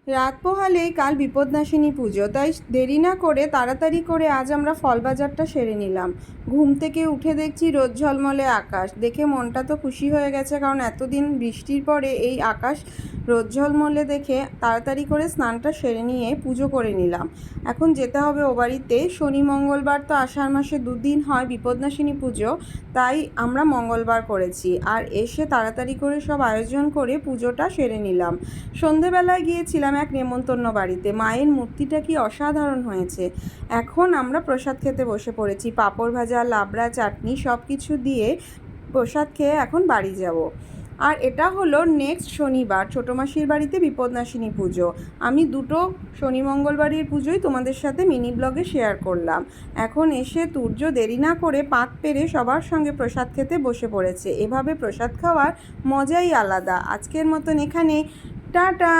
রাত পোহালেই কাল বিপদনাশিনী পুজো, তাই দেরি না করে তাড়াতাড়ি করে আজ আমরা ফল বাজারটা সেরে নিলাম। ঘুম থেকে উঠে দেখছি রোদ ঝলমলে আকাশ, দেখে মনটা তো খুশি হয়ে গেছে, কারণ এতদিন বৃষ্টির পরে এই আকাশ রোদ ঝলমলে দেখে তাড়াতাড়ি করে স্নানটা সেরে নিয়ে পুজো করে নিলাম। এখন যেতে হবে ও বাড়িতে। শনি মঙ্গলবার তো আষাঢ় মাসে দুদিন হয় বিপদনাশিনী পুজো, তাই আমরা মঙ্গলবার করেছি। আর এসে তাড়াতাড়ি করে সব আয়োজন করে পুজোটা সেরে নিলাম। সন্ধেবেলায় গিয়েছিলাম এক নেমন্তন্ন বাড়িতে। মায়ের মূর্তিটা কি অসাধারণ হয়েছে। এখন আমরা প্রসাদ খেতে বসে পড়েছি। পাঁপড় ভাজা, লাবড়া, চাটনি সব কিছু দিয়ে প্রসাদ খেয়ে এখন বাড়ি যাব। আর এটা হলো নেক্সট শনিবার ছোটো মাসির বাড়িতে বিপদনাশিনী পুজো। আমি দুটো শনি মঙ্গলবারের পুজোই তোমাদের সাথে মিনি ব্লগে শেয়ার করলাম। এখন এসে তুর্য দেরি না করে পাত পেরে সবার সঙ্গে প্রসাদ খেতে বসে পড়েছে। এভাবে প্রসাদ খাওয়ার মজাই আলাদা। আজকের মতন এখানে টাটা।